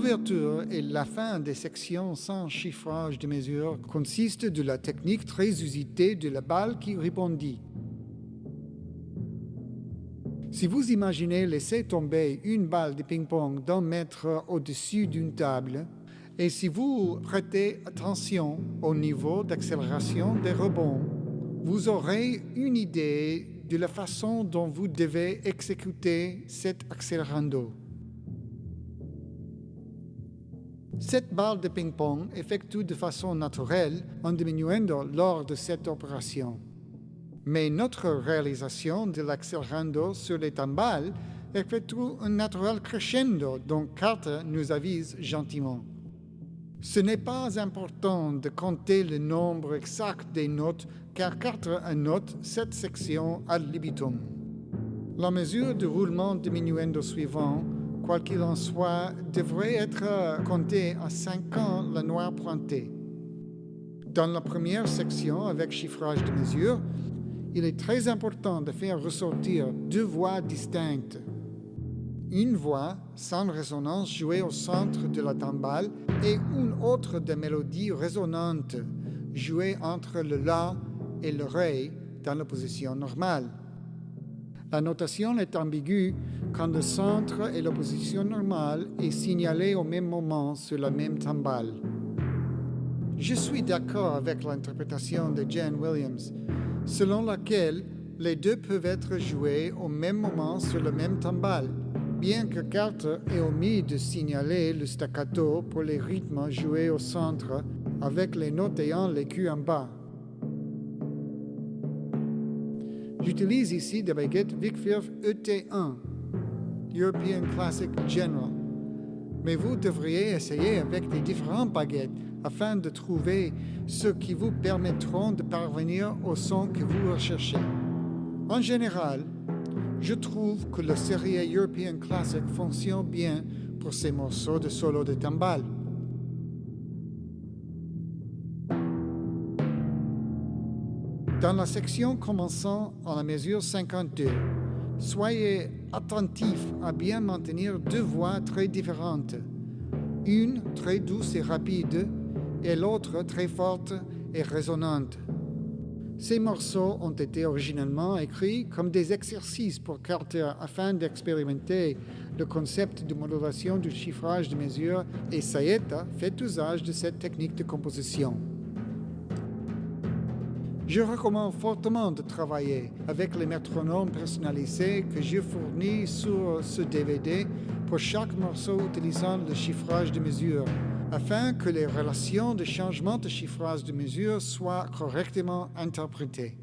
L'ouverture et la fin des sections sans chiffrage de mesure consistent de la technique très usitée de la balle qui rebondit. Si vous imaginez laisser tomber une balle de ping-pong d'un mètre au-dessus d'une table, et si vous prêtez attention au niveau d'accélération des rebonds, vous aurez une idée de la façon dont vous devez exécuter cet accélérando. Cette balle de ping-pong effectue de façon naturelle en diminuendo lors de cette opération. Mais notre réalisation de l'accélérando sur les timbales effectue un naturel crescendo dont Carter nous avise gentiment. Ce n'est pas important de compter le nombre exact des notes car Carter annote cette section ad libitum. La mesure de roulement diminuendo suivant, quoi qu'il en soit, devrait être comptée à 5 ans la noire pointée. Dans la première section avec chiffrage de mesure, il est très important de faire ressortir 2 voix distinctes. Une voix sans résonance jouée au centre de la timbale et une autre de mélodie résonante jouée entre le La et le Ré dans la position normale. La notation est ambiguë quand le centre et la position normale est signalé au même moment sur la même timbale. Je suis d'accord avec l'interprétation de Jan Williams, selon laquelle les deux peuvent être joués au même moment sur le même timbale, bien que Carter ait omis de signaler le staccato pour les rythmes joués au centre avec les notes ayant l'écu en bas. J'utilise ici des baguettes Vic-Firth ET1, European Classic General, mais vous devriez essayer avec des différentes baguettes afin de trouver ceux qui vous permettront de parvenir au son que vous recherchez. En général, je trouve que la série European Classic fonctionne bien pour ces morceaux de solo de timbale. Dans la section commençant à la mesure 52, soyez attentifs à bien maintenir 2 voix très différentes, une très douce et rapide et l'autre très forte et résonante. Ces morceaux ont été originellement écrits comme des exercices pour Carter afin d'expérimenter le concept de modulation du chiffrage de mesure et Saeta fait usage de cette technique de composition. Je recommande fortement de travailler avec les métronomes personnalisés que je fournis sur ce DVD pour chaque morceau utilisant le chiffrage de mesure, afin que les relations de changement de chiffrage de mesure soient correctement interprétées.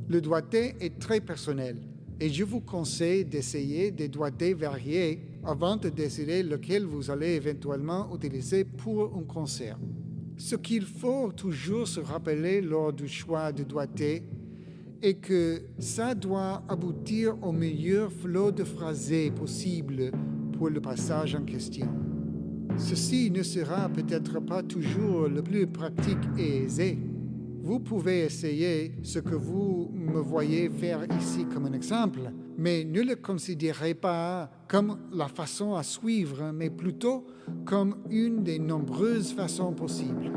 Le doigté est très personnel et je vous conseille d'essayer des doigtés variés avant de décider lequel vous allez éventuellement utiliser pour un concert. Ce qu'il faut toujours se rappeler lors du choix de doigté est que ça doit aboutir au meilleur flot de phrasé possible pour le passage en question. Ceci ne sera peut-être pas toujours le plus pratique et aisé. Vous pouvez essayer ce que vous me voyez faire ici comme un exemple, mais ne le considérez pas comme la façon à suivre, mais plutôt comme une des nombreuses façons possibles.